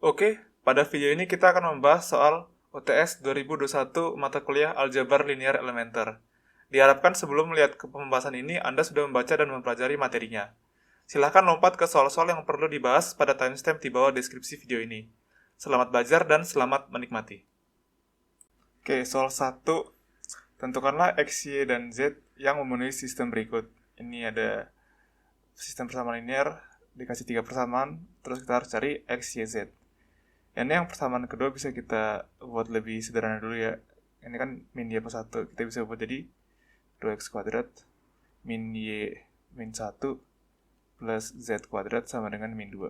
Oke, pada video ini kita akan membahas soal UTS 2021 mata kuliah Aljabar Linear Elementer. Diharapkan sebelum melihat ke pembahasan ini, Anda sudah membaca dan mempelajari materinya. Silahkan lompat ke soal-soal yang perlu dibahas pada timestamp di bawah deskripsi video ini. Selamat belajar dan selamat menikmati. Oke, soal 1. Tentukanlah X, Y, dan Z yang memenuhi sistem berikut. Ini ada sistem persamaan linear, dikasih 3 persamaan, terus kita harus cari X, Y, Z. Ini yang persamaan kedua bisa kita buat lebih sederhana dulu ya. Ini kan min y plus 1. Kita bisa buat jadi 2x kuadrat min y min 1 plus z kuadrat sama dengan min 2.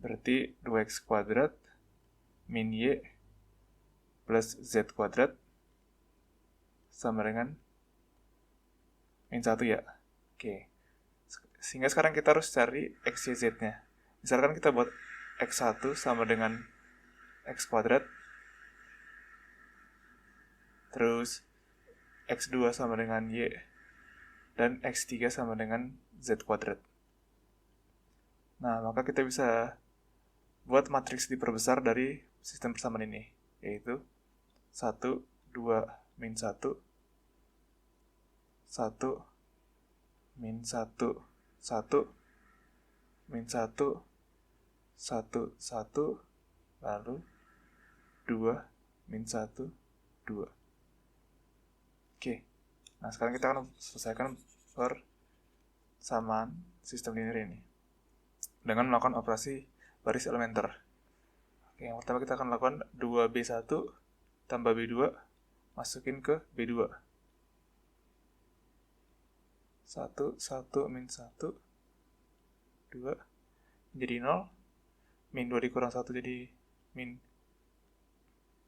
Berarti 2x kuadrat min y plus z kuadrat sama dengan min 1 ya. Oke. Sehingga sekarang kita harus cari x, y, z-nya. Misalkan kita buat x1 sama dengan x kuadrat, terus x2 sama dengan y, dan x3 sama dengan z kuadrat. Nah, maka kita bisa buat matriks diperbesar dari sistem persamaan ini, yaitu 1, 2, min 1, 1, min 1, 1, min 1, 1, 1, lalu 2, min 1, 2. Oke, nah sekarang kita akan selesaikan persamaan sistem linear ini dengan melakukan operasi baris elementer. Oke, yang pertama kita akan lakukan 2B1 tambah B2 masukin ke B2. 1, 1, min 1, 2 jadi 0, min 2 dikurang 1 jadi min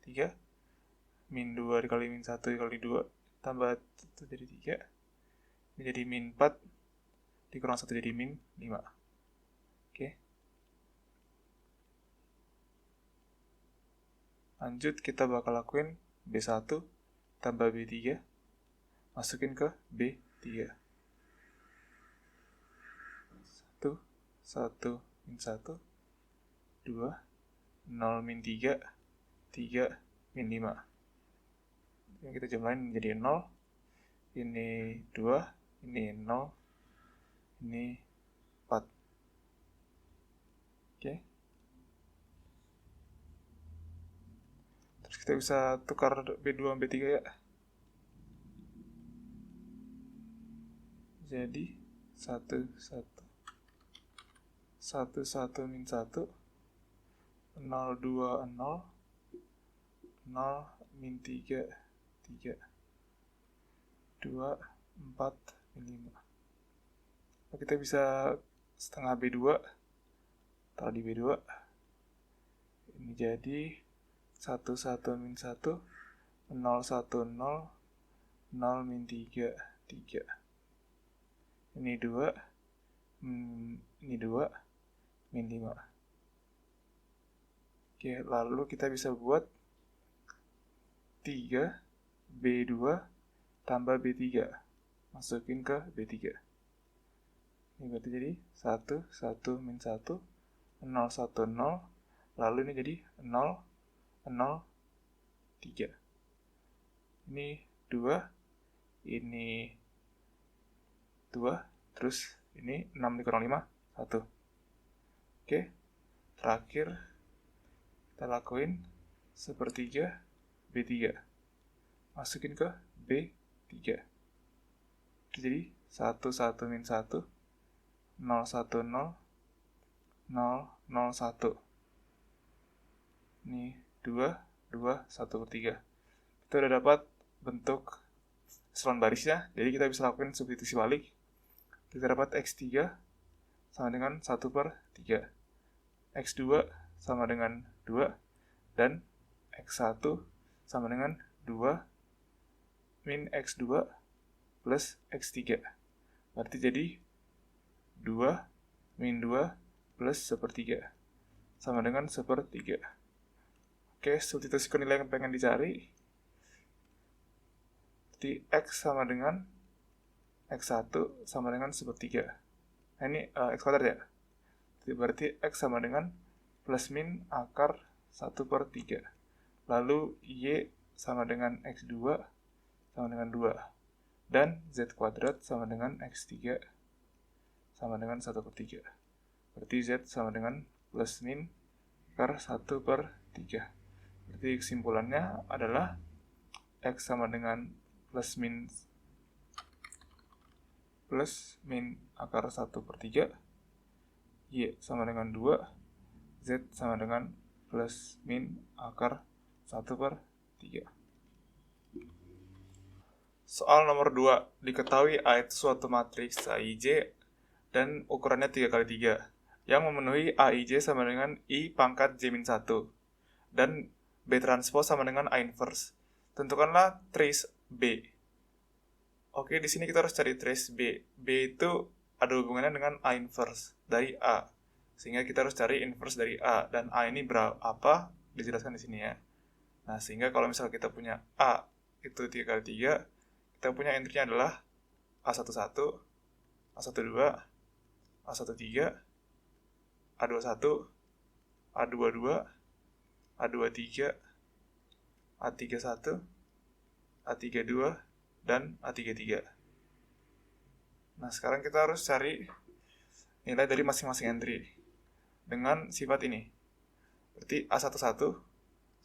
3, min 2 dikali min 1 dikali 2 tambah 1 jadi 3, ini jadi min 4 dikurang 1 jadi min 5. Oke. Lanjut kita bakal lakuin B1 tambah B3 masukin ke B3. 1, 1, min 1, 2, 0, min 3, 3, min 5. Yang kita jumlahin menjadi 0, ini 2, ini 0, ini 4. Oke. Terus kita bisa tukar B2 sama B3 ya. Jadi 1, 1, 1, 1, min 1, 0, 2, 0, 0, min 3, 3, 2, 4, min 5. Nah, kita bisa setengah B2, taruh di B2. Ini jadi 1, 1, min 1, 0, 1, 0, 0, min 3, 3. Ini 2, ini 2, min 5. Oke, lalu kita bisa buat 3, B2 tambah B3 masukin ke B3. Ini berarti jadi 1, 1, min 1, 0, 1, 0, lalu ini jadi 0, 0, 3. Ini 2, ini 2, terus ini 6 dikurang 5, 1. Oke, terakhir kita lakuin sepertiga B3 masukin ke B3. Jadi 1, 1, min 1, 0, 1, 0, 0, 0, 1. Ini 2, 2, 1 per 3. Kita udah dapat bentuk eselon barisnya, jadi kita bisa lakukan substitusi balik. Kita dapat X3 sama dengan 1 per 3. X2 sama dengan 2, dan X1 sama dengan 2 min X2 plus X3. Berarti jadi 2 min 2 plus sepertiga sama dengan sepertiga. Oke, substitusikan nilai yang pengen dicari. Jadi X sama dengan X1 sama dengan sepertiga. Nah, ini X kuadrat ya. Jadi berarti X sama dengan plus min akar 1/3. Lalu Y sama dengan X2 sama dengan 2. Dan Z kuadrat sama dengan X3 sama dengan 1/3. Berarti Z sama dengan plus min akar 1/3. Berarti kesimpulannya adalah X sama dengan plus min akar 1/3, Y sama dengan 2, Z sama dengan plus min akar 1/3. Soal nomor 2. Diketahui A itu suatu matriks AIJ dan ukurannya 3x3 yang memenuhi AIJ sama dengan I pangkat J-1 dan B transpose sama dengan A inverse. Tentukanlah trace B. Oke, di sini kita harus cari trace B. B itu ada hubungannya dengan A inverse dari A. Sehingga kita harus cari inverse dari A. Dan A ini berapa? Dijelaskan di sini ya. Nah, sehingga kalau misalnya kita punya A itu 3x3, kita punya entry-nya adalah A11, A12, A13, A21, A22, A23, A31, A32, dan A33. Nah, sekarang kita harus cari nilai dari masing-masing entry dengan sifat ini. Berarti A11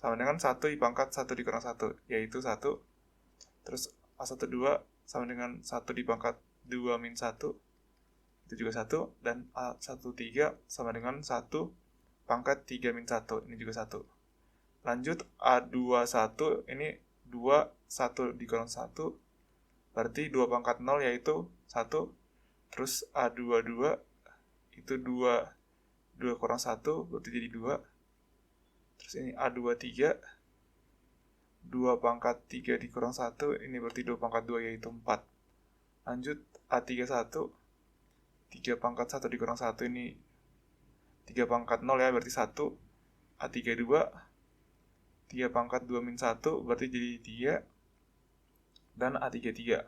sama dengan 1 dipangkat 1 dikurang 1, yaitu 1. Terus A12 sama dengan 1 dipangkat 2 min 1, itu juga 1. Dan A13 sama dengan 1 pangkat 3 min 1, ini juga 1. Lanjut A21, ini 2, 1 dikurang 1, berarti 2 pangkat 0 yaitu 1. Terus A22 itu 2 kurang 1, berarti jadi 2. Terus ini A23, 2 pangkat 3 dikurang 1, ini berarti 2 pangkat 2 yaitu 4. Lanjut A31, 3 pangkat 1 dikurang 1, ini 3 pangkat 0 ya, berarti 1. A32, 3 pangkat 2 min 1, berarti jadi 3. Dan A33,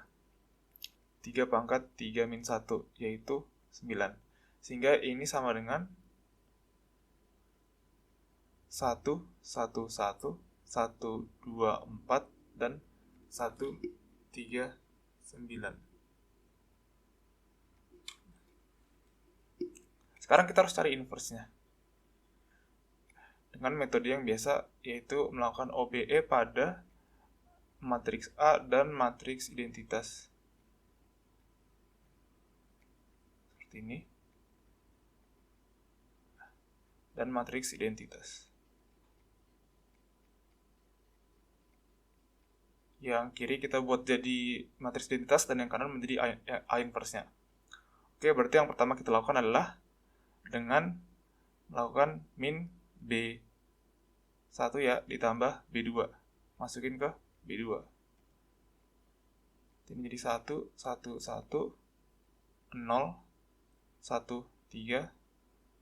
3 pangkat 3 min 1, yaitu 9. Sehingga ini sama dengan 1, 1, 1, 1, 2, 4, dan 1, 3, 9. Sekarang kita harus cari inverse-nya dengan metode yang biasa, yaitu melakukan OBE pada matriks A dan matriks identitas. Seperti ini. Dan matriks identitas. Yang kiri kita buat jadi matriks identitas dan yang kanan menjadi A inverse-nya. Oke, berarti yang pertama kita lakukan adalah dengan melakukan min B1 ya ditambah B2. Masukin ke B2. Ini jadi 1, 1, 1, 0, 1, 3,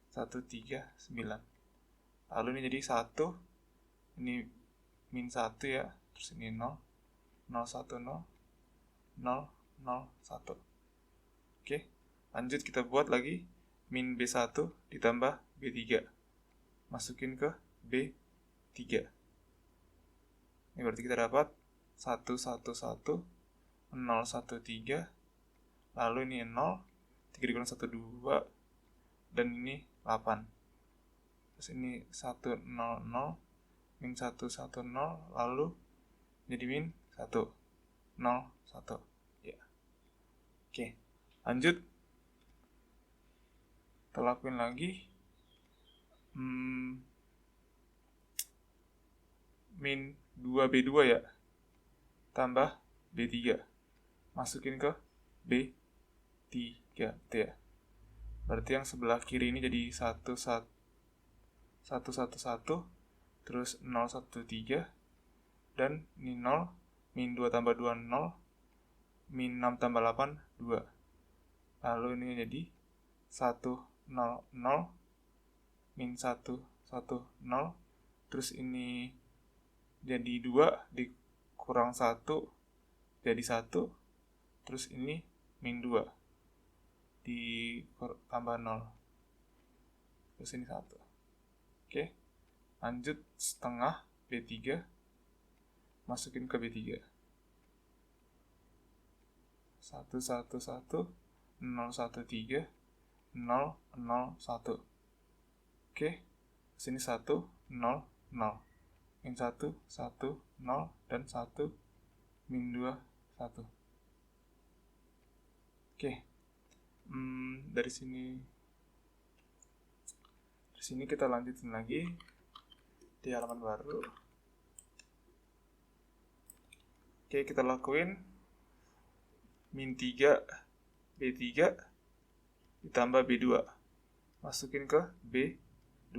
1, 3, 9. Lalu ini jadi 1, ini min 1 ya, terus ini 0, 0, 1, 0, 0, 0, 1. Oke, lanjut kita buat lagi min B1 ditambah B3. Masukin ke B3. Ini berarti kita dapat 1, 1, 1, 0, 1, 3. Lalu ini 0, 3 dikurang 1, 2. Dan ini 8. Terus ini 1, 0, 0. Min 1, 1, 0. Lalu jadi min 1, 0, 1. Ya. Oke, lanjut. Kita lakuin lagi. Min 2B2 ya. Tambah B3. Masukin ke B3. Gitu ya. Berarti yang sebelah kiri ini jadi 1, 1, 1, 1. Terus 0, 1, 3. Dan ini 0. Min 2 tambah 2, 0. Min 6 tambah 8, 2. Lalu ini jadi 1, 0, 0. Min 1, 1, 0. Terus ini jadi 2 dikurang 1 jadi 1. Terus ini min 2 ditambah 0. Terus ini 1. Oke, lanjut setengah B3 masukin ke B3. 1, 1, 1, 0, 1, 3, 0, 0, 1. Oke, sini 1, 0, 0. Min 1, 1, 0, dan 1, min 2, 1. Oke, dari sini kita lanjutin lagi di halaman baru. Oke, kita lakuin min 3 B3 ditambah B2 masukin ke B2.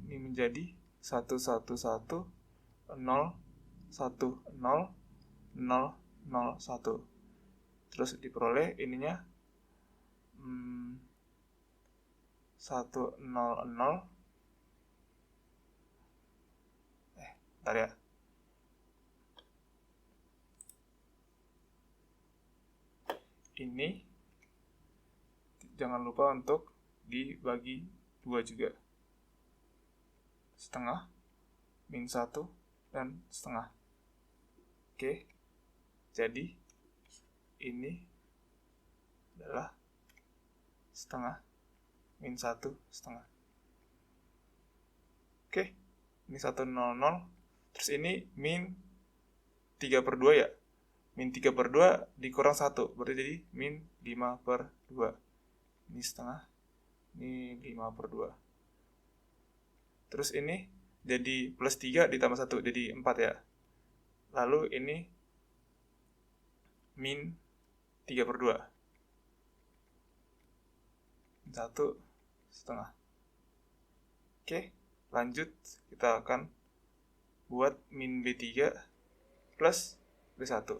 Ini menjadi 1, 1, 1, 0, 1, 0, 0, 0, 1. Terus diperoleh ininya 1, 0, 0. Bentar ya. Ini jangan lupa untuk dibagi 2 juga. Setengah, min 1, dan setengah. Oke, jadi ini adalah setengah, min 1, setengah. Oke, ini 1, 0, 0. Terus ini min 3/2 ya. Min 3/2 dikurang 1, berarti jadi min 5/2. Ini setengah, ini 5/2. Terus ini jadi plus 3 ditambah 1, jadi 4 ya. Lalu ini min 3/2. Min 1 setengah. Oke, lanjut kita akan buat min B3 plus B1.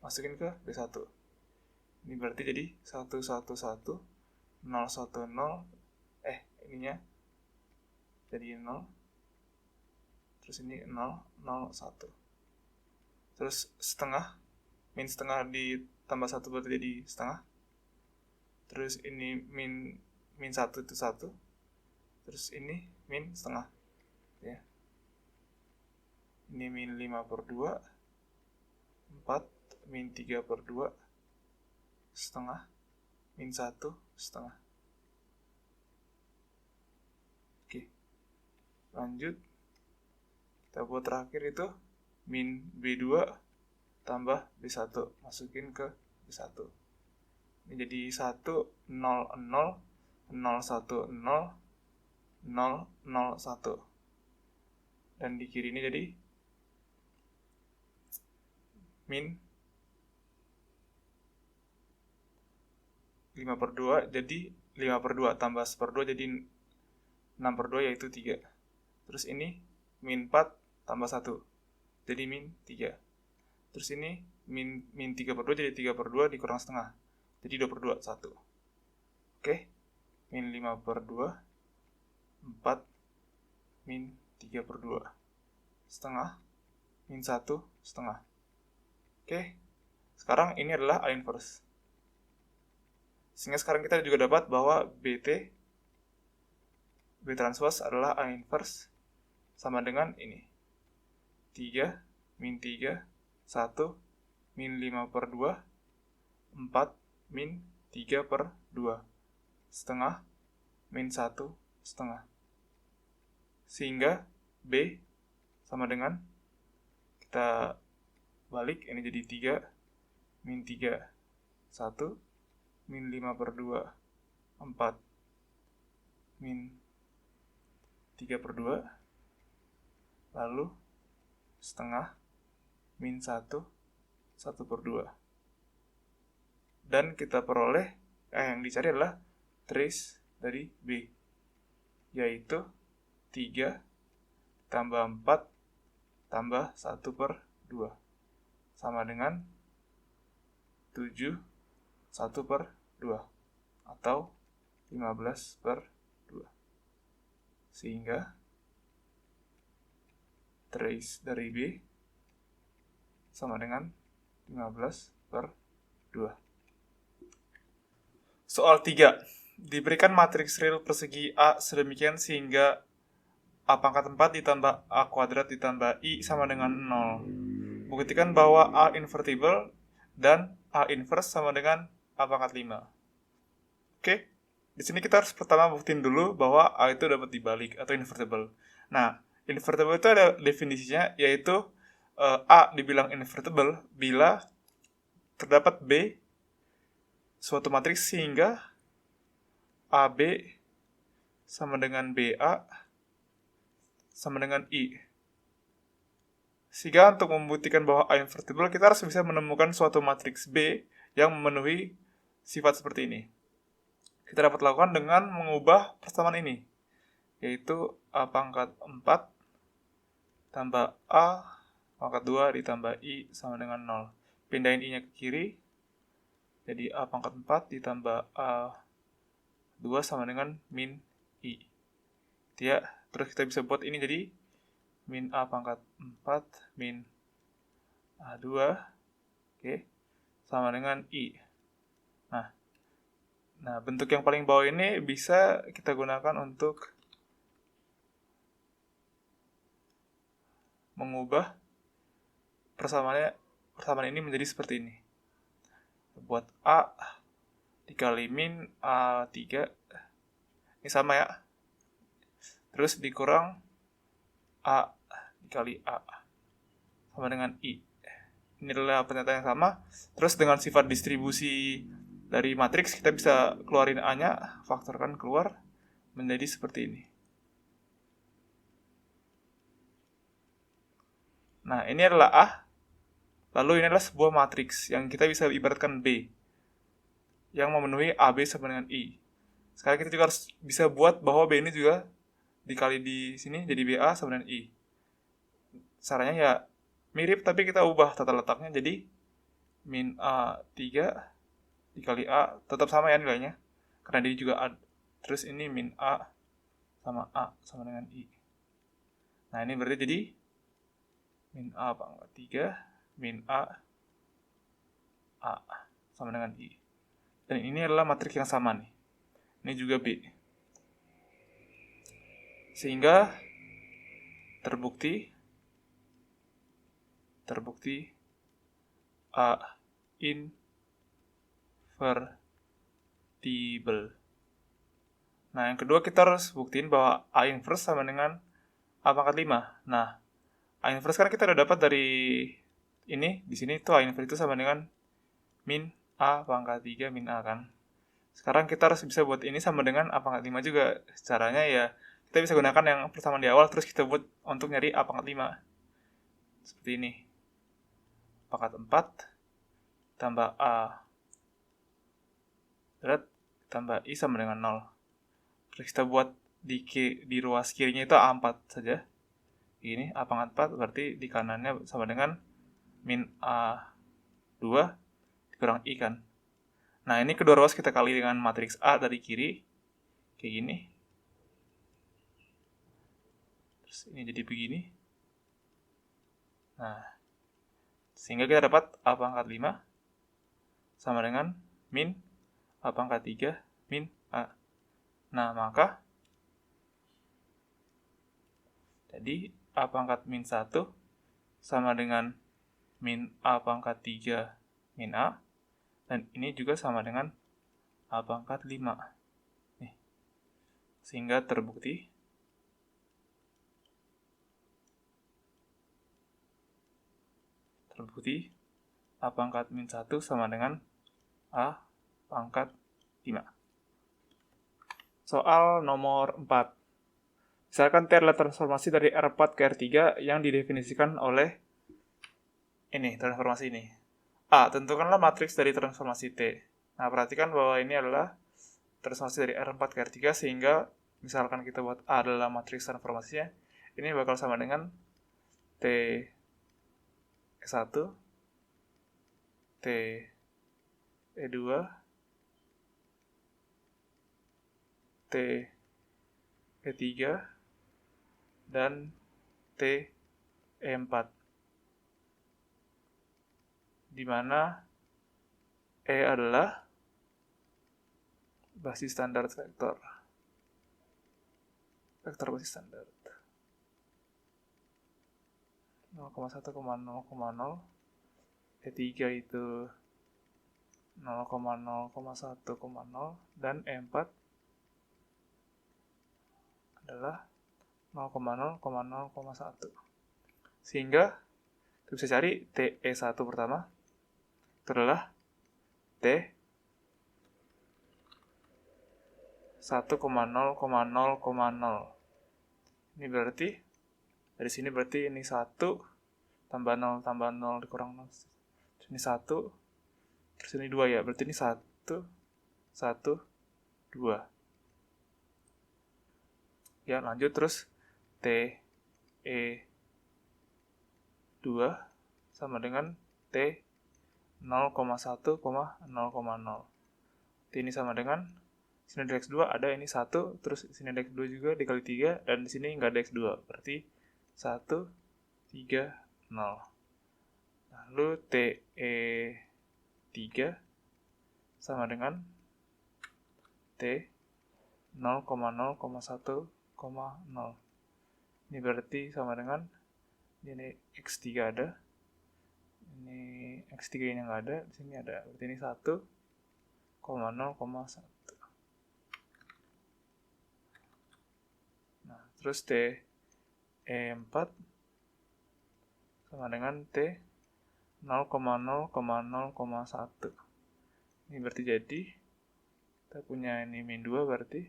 Masukin ke B1. Ini berarti jadi 1, 1, 1, 0, 1, 0. Ininya jadi 0. Terus ini 0, 0, 1. Terus setengah. Min setengah ditambah 1 berarti jadi setengah. Terus ini min 1 itu 1. Terus ini min setengah. Ya. Ini min 5/2. 4, min 3/2 setengah, min 1 setengah. Oke, lanjut kita buat terakhir itu min B2 tambah B1, masukin ke B1. Ini jadi 1, 0, 0, 0, 1, 0, 0, 0, 1. Dan di kiri ini jadi min 5/2, jadi 5/2 tambah 1/2 jadi 6/2 yaitu 3. Terus ini min 4 tambah 1 jadi min 3. Terus ini min 3/2 jadi 3/2 dikurang setengah jadi 2/2, 1. Oke, min 5/2, 4, min 3/2 setengah, min 1 setengah. Oke, sekarang ini adalah A inverse. Sehingga sekarang kita juga dapat bahwa B transpose adalah A inverse sama dengan ini. 3, min 3, 1, min 5/2, 4, min 3/2, setengah, min 1 setengah. Sehingga B sama dengan, kita balik, ini jadi 3, min 3, 1, min 5/2, 4, min 3/2, lalu setengah, min 1, 1/2. Dan kita peroleh, yang dicari adalah trace dari B, yaitu 3 tambah 4 tambah 1/2 sama dengan 7, 1/2 atau 15/2. Sehingga trace dari B sama dengan 15/2. Soal 3. Diberikan matriks real persegi A sedemikian sehingga A pangkat 4 ditambah A kuadrat ditambah I sama dengan 0. Buktikan bahwa A invertible dan A inverse sama dengan A pangkat 5. Oke, di sini kita harus pertama buktiin dulu bahwa A itu dapat dibalik atau invertible. Nah, invertible itu ada definisinya, yaitu A dibilang invertible bila terdapat B suatu matriks sehingga AB sama dengan BA sama dengan I. Sehingga untuk membuktikan bahwa A invertible, kita harus bisa menemukan suatu matriks B yang memenuhi sifat seperti ini. Kita dapat lakukan dengan mengubah persamaan ini, yaitu A pangkat 4 tambah A pangkat 2 ditambah I sama dengan 0. Pindahin I-nya ke kiri, jadi A pangkat 4 ditambah A 2 sama dengan min I. Ya, terus kita bisa buat ini jadi min A pangkat 4 min A2, oke, sama dengan I. Nah, bentuk yang paling bawah ini bisa kita gunakan untuk mengubah persamaan ini menjadi seperti ini. Buat A dikali min A3, ini sama ya. Terus dikurang A dikali A sama dengan I. Ini adalah pernyataan yang sama. Terus dengan sifat distribusi dari matriks kita bisa keluarin A-nya, faktorkan keluar menjadi seperti ini. Nah, ini adalah A. Lalu ini adalah sebuah matriks yang kita bisa ibaratkan B yang memenuhi AB sama dengan I. Sekarang kita juga harus bisa buat bahwa B ini juga dikali di sini jadi BA sama dengan I. Caranya ya mirip, tapi kita ubah tata letaknya jadi min A3 dikali A, tetap sama ya nilainya, karena dia juga A. Terus ini min A sama dengan I. Nah, ini berarti jadi min A pangkat 3 min A sama dengan I. Dan ini adalah matriks yang sama nih. Ini juga B. Sehingga terbukti A invertible. Nah, yang kedua kita harus buktiin bahwa A inverse sama dengan A pangkat 5. Nah, A inverse kan kita udah dapat dari ini, di sini tuh A inverse itu sama dengan min A pangkat 3 min A kan. Sekarang kita harus bisa buat ini sama dengan A pangkat 5 juga. Caranya ya kita bisa gunakan yang persamaan di awal, terus kita buat untuk nyari A pangkat 5. Seperti ini. Pangkat 4 tambah A berat tambah I sama dengan 0. Terus kita buat di ruas kirinya itu A4 saja. Ini A pangkat 4 berarti di kanannya sama dengan min A2 dikurang I kan. Nah, ini kedua ruas kita kali dengan matriks A dari kiri. Kayak gini. Terus ini jadi begini. Nah, sehingga kita dapat A pangkat 5 sama dengan min A pangkat 3 min A. Nah, maka jadi A pangkat min 1 sama dengan min A pangkat 3 min A. Dan ini juga sama dengan A pangkat 5. Nih. Sehingga terbukti A pangkat min 1 sama dengan A pangkat 5. Soal nomor 4. Misalkan T adalah transformasi dari R4 ke R3 yang didefinisikan oleh ini, transformasi ini. A, tentukanlah matriks dari transformasi T. Nah, perhatikan bahwa ini adalah transformasi dari R4 ke R3, sehingga misalkan kita buat A adalah matriks transformasinya, ini bakal sama dengan T1, T2, T3, dan T4. Di mana E adalah basis standar vektor. Vektor basis standar. 0,1,0,0, E3 itu 0,0,1,0, dan E4 adalah 0,0,0,1. Sehingga kita bisa cari TE1 pertama itu adalah T 1,0,0,0. Ini berarti dari sini berarti ini 1 tambah 0 tambah 0 dikurang 0. Ini 1 terus ini 2 ya. Berarti ini 1 1 2. Ya, lanjut terus T E 2 sama dengan T 0,1,0,0. Ini sama dengan sini ada X2, ada ini 1, terus sini ada X2 juga dikali 3, dan di sini nggak ada X2. Berarti 1, 3, 0. Lalu TE3 sama dengan T 0,0,1,0. Ini berarti sama dengan ini X3 ada. Ini X3 ini nggak ada, di sini ada. Berarti ini 1,0,1. Nah, terus TE4 sama dengan T 0,0,0,1. Ini berarti jadi kita punya ini min 2 berarti.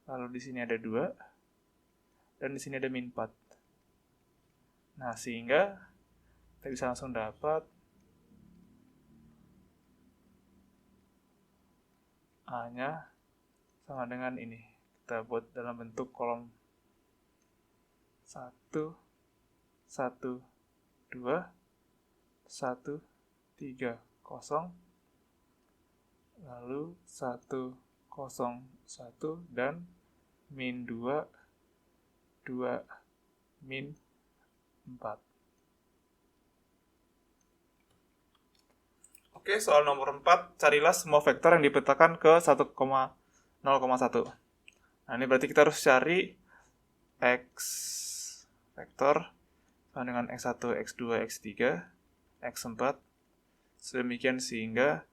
Lalu di sini ada 2 dan di sini ada min 4. Nah, sehingga kita bisa langsung dapat A-nya sama dengan ini. Kita buat dalam bentuk kolom 1, 1, 2, 1, 3, 0, lalu 1, 0, 1, dan min 2, 2, min 4. Oke, soal nomor 4, carilah semua vektor yang dipetakan ke 1,0,1. Nah, ini berarti kita harus cari X vektor sama dengan X1, X2, X3, X4. Sedemikian sehingga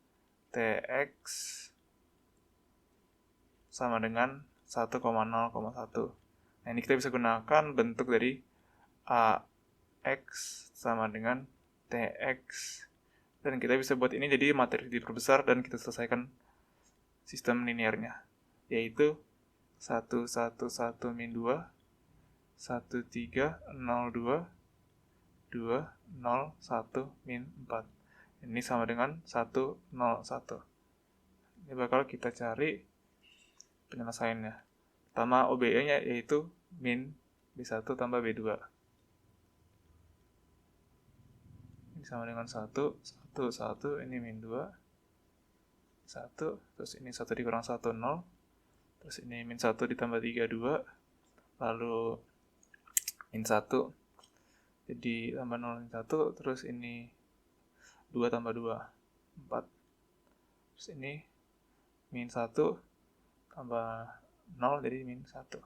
Tx sama dengan 1,0,1. Nah, ini kita bisa gunakan bentuk dari Ax sama dengan Tx. Dan kita bisa buat ini jadi materi diperbesar dan kita selesaikan sistem linearnya. Yaitu 1, 1, 1, min 2, 1, 3, 0, 2, 2, 0, 1, min 4. Ini sama dengan 1, 0, 1. Ini bakal kita cari penyelesaiannya. Pertama OBE-nya yaitu min B1 tambah B2. Ini sama dengan 1, 1, 1, ini min 2, 1, terus ini 1 dikurang 1, 0, terus ini min 1 ditambah 3, 2, lalu min 1, jadi tambah 0, min 1, terus ini 2 tambah 2, 4, terus ini min 1 tambah 0, jadi min 1,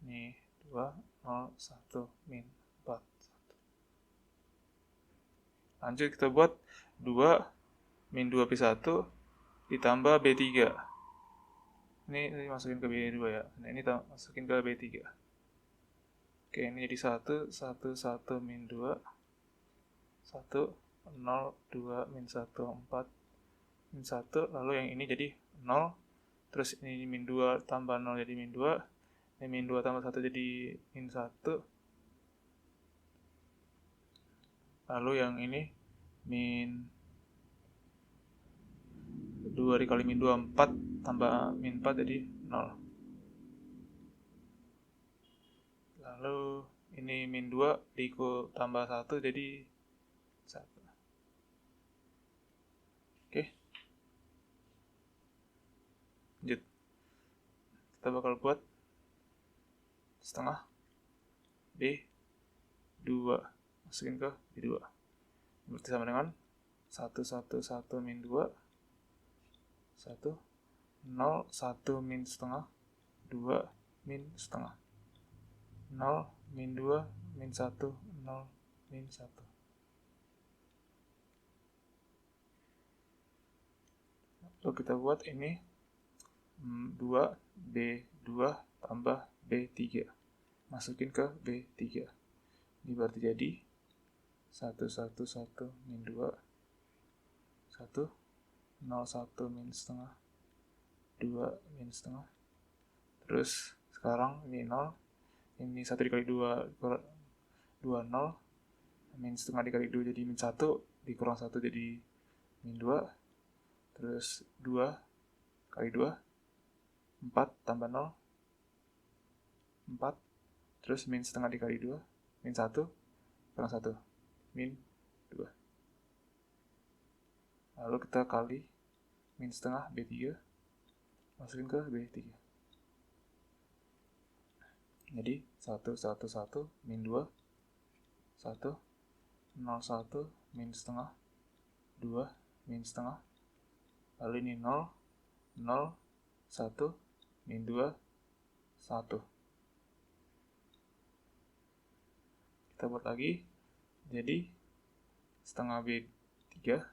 ini 2, 0, 1, min 4. Lanjut kita buat 2 min 2 B1 ditambah B3. Ini masukin ke B2 ya. Nah, ini masukin ke B3. Oke, ini jadi 1, 1, 1, min 2, 1, 0, 2, min 1, 4, min 1, lalu yang ini jadi 0, terus ini min 2 tambah 0 jadi min 2, ini min 2 tambah 1 jadi min 1, lalu yang ini min 2 dikali min 2, 4 tambah min 4 jadi 0. Lalu ini min 2 tambah 1 jadi 1. Oke. Lanjut. Kita bakal buat setengah B2. Masukin ke B2. Berarti sama dengan 1, 1, 1, min 2, 1, 0, 1 min setengah, 2 min setengah. 0, min 2, min 1, 0, min 1. Lalu kita buat ini 2, B2 tambah B3. Masukin ke B3. Ini berarti jadi 1, 1, 1, min 2, 1, 0, 1, min setengah, 2, min setengah. Terus sekarang ini 0, ini 1 dikali 2, 0, min setengah dikali 2 jadi min 1, dikurang 1 jadi min 2, terus 2 kali 2, 4 tambah 0, 4, terus min setengah dikali 2, min 1, kurang 1, min 2. Lalu kita kali min setengah B3, masukin ke B3. Jadi 1, 1, 1, min 2, 1, 0, 1, min setengah, 2, min setengah. Lalu ini 0, 0, 1, min 2, 1. Kita buat lagi. Jadi setengah B3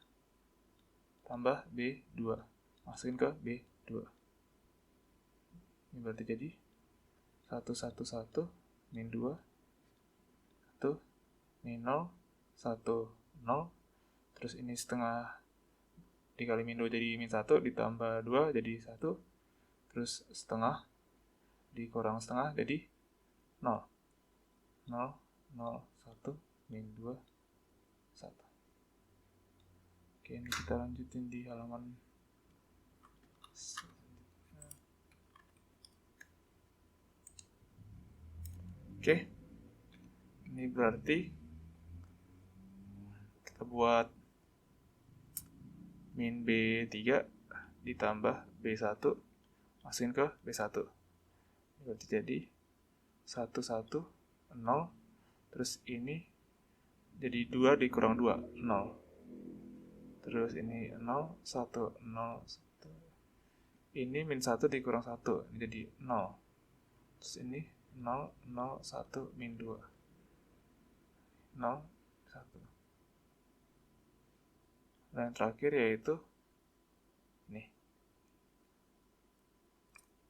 tambah B2. Masukin ke B2. Ini berarti jadi 1, 1, 1, min 2, 1, min 0, 1, 0. Terus ini setengah dikali min 2 jadi min 1, ditambah 2 jadi 1. Terus setengah dikurang setengah jadi 0. 0, 0, 1, min 2, 1. Oke, ini kita lanjutin di halaman selanjutnya. Oke, ini berarti kita buat min B3 ditambah B1 masukin ke B1. Berarti jadi 1, 1, 0. Terus ini jadi 2 dikurang 2, 0. Terus ini 0, 1, 0, 1. Ini min 1 dikurang 1, ini jadi 0. Terus ini 0, 0, 1, min 2. 0, 1. Dan yang terakhir yaitu nih.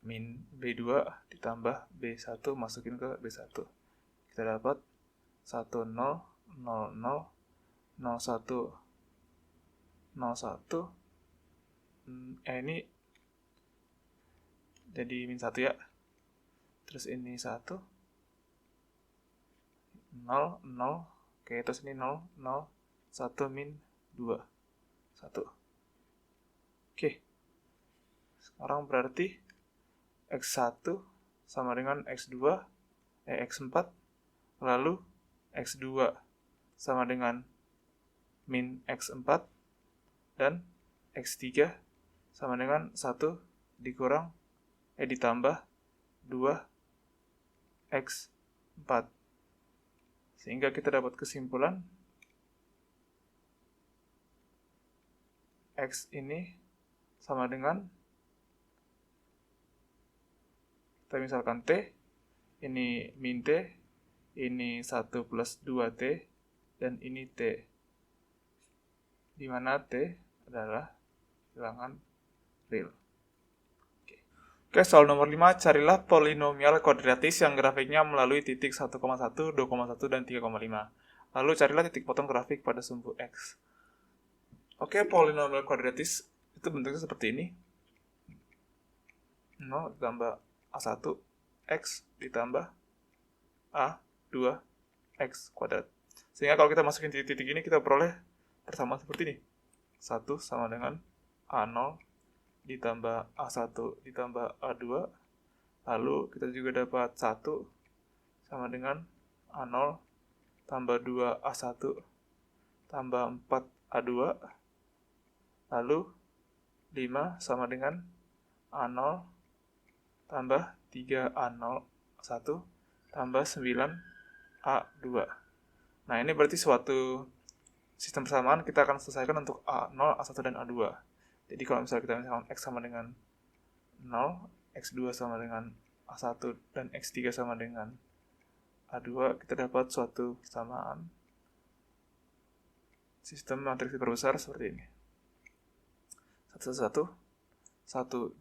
Min B2 ditambah B1 masukin ke B1. Kita dapat 1, 0, 0, 0, 0, 1, 0, 1. Ini jadi min 1 ya. Terus ini 1, 0, 0. Oke, terus ini 0, 0, 1, min 2, 1. Oke. Sekarang berarti X1 sama dengan X2, X4, lalu X2 sama dengan min X4, dan X3 sama dengan 1 dikurang, ditambah 2 X4. Sehingga kita dapat kesimpulan X ini sama dengan, kita misalkan T, ini min T, ini 1 plus 2T, dan ini T. Di mana T adalah bilangan real. Oke, soal nomor 5, carilah polinomial kuadratis yang grafiknya melalui titik 1,1, 2,1, dan 3,5. Lalu carilah titik potong grafik pada sumbu X. Oke, polinomial kuadratis itu bentuknya seperti ini. 0 ditambah A1, X ditambah A2, X kuadrat. Sehingga kalau kita masukin titik-titik ini, kita peroleh persamaan seperti ini. 1 sama dengan A0 ditambah A1 ditambah A2. Lalu kita juga dapat 1 sama dengan A0 tambah 2 A1 tambah 4 A2. Lalu 5 sama dengan A0 tambah 3 A0 1 tambah 9 A2. Nah, ini berarti suatu sistem persamaan kita akan selesaikan untuk A0, A1, dan A2. Jadi kalau misalnya kita misalkan X sama dengan 0, X2 sama dengan A1, dan X3 sama dengan A2, kita dapat suatu persamaan sistem matriks diperbesar seperti ini. 1, 1, 1,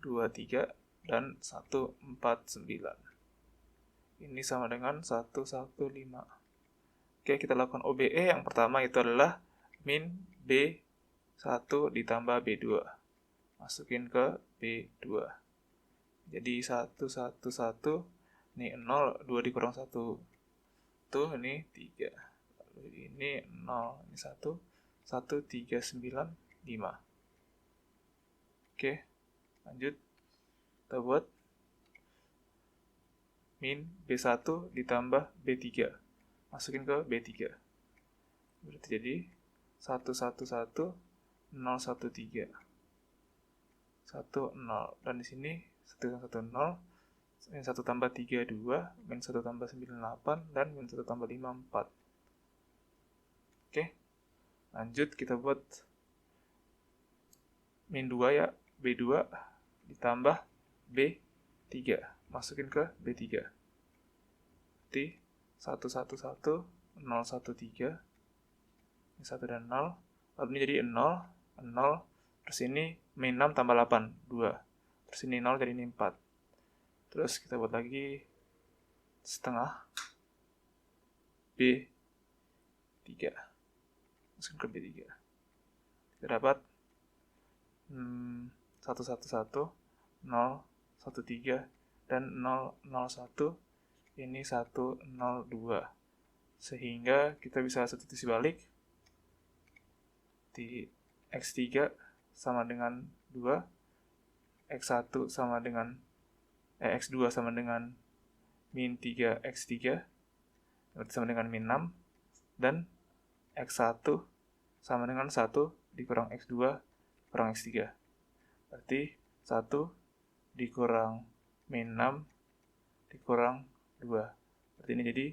2, 3, dan 1, 4, 9. Ini sama dengan 1, 1, 5. Oke, kita lakukan OBE. Yang pertama itu adalah min B1 ditambah B2. Masukin ke B2. Jadi 1, 1, 1. Ini 0, 2 dikurang 1. Tuh, ini 3. Lalu ini 0, ini 1, 1, 3, 9, 5. Oke, lanjut. Kita buat min B1 ditambah B3. Masukin ke B3. Berarti jadi 1, 1, 1, 0, 1, 3. 1, 0. Dan di sini 1, 1, 0. Min 1 tambah 3, 2. Min 1 tambah 9, 8. Dan min 1 tambah 5, 4. Oke. Lanjut kita buat min 2 ya. B2 ditambah B3. Masukin ke B3. Berarti 1, 1, 1, 0, 1, 3. Ini 1 dan 0. Lalu ini jadi 0, 0. Terus ini min 6 tambah 8, 2. Terus ini 0, jadi ini 4. Terus kita buat lagi setengah B3. Masukin ke B3. Kita dapat 1, 1, 1, 0, 1, 3, dan 0, 0, 1. Ini 1, 0, 2. Sehingga kita bisa substitusi balik. Di X3 sama dengan 2. X1 sama dengan X2 sama dengan min 3 X3. Berarti sama dengan min 6. Dan X1 sama dengan 1 dikurang X2 kurang X3. Berarti 1 dikurang min 6 dikurang 2. Berarti ini jadi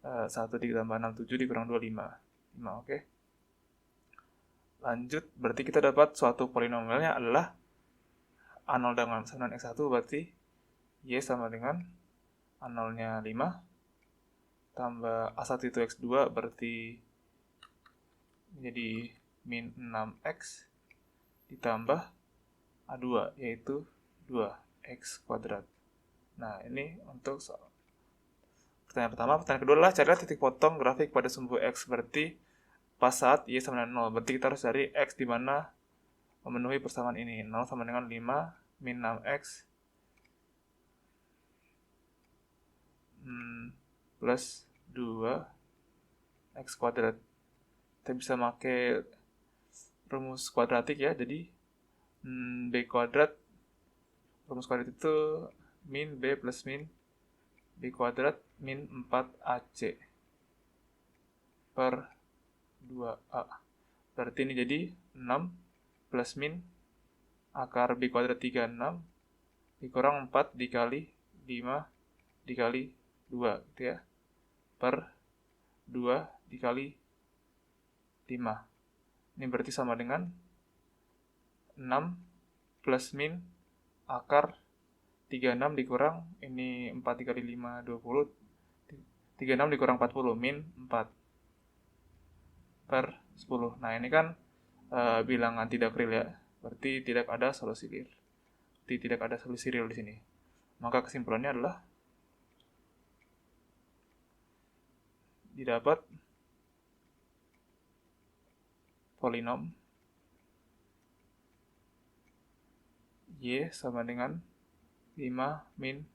1 ditambah 6, 7 dikurang 2, 5. 5, oke. Lanjut, berarti kita dapat suatu polinomialnya adalah A0 dengan sama dengan X1, berarti Y sama dengan A0-nya 5 tambah A1 itu X2, berarti menjadi min 6X ditambah A2, yaitu 2X kuadrat. Nah, ini untuk pertanyaan pertama. Pertanyaan kedua adalah carilah titik potong grafik pada sumbu X, berarti pas saat Y sama dengan 0. Berarti kita harus cari X di mana memenuhi persamaan ini. 0 sama dengan 5 min 6X plus 2X kuadrat. Kita bisa pakai rumus kuadratik ya. Jadi B kuadrat, rumus kuadrat itu min B plus min B kuadrat min 4AC per 2A. Berarti ini jadi 6 plus min akar B kuadrat 36 dikurang 4 dikali 5 dikali 2 gitu ya, per 2 dikali 5. Ini berarti sama dengan 6 plus min akar 36 dikurang ini 4 dikali 5, 20. 36 dikurang 40, min 4 per 10. Nah, ini kan bilangan tidak real ya. Berarti tidak ada solusi real. Berarti tidak ada solusi real di sini. Maka kesimpulannya adalah didapat polinom Y sama dengan 5 min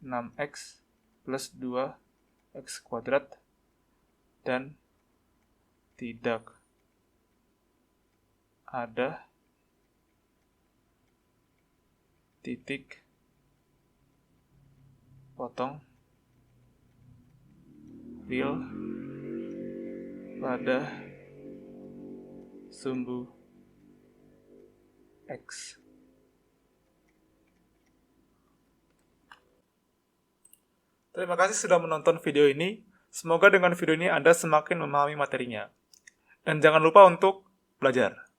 6X plus 2X kuadrat dan tidak ada titik potong real pada sumbu X. Terima kasih sudah menonton video ini. Semoga dengan video ini Anda semakin memahami materinya. Dan jangan lupa untuk belajar.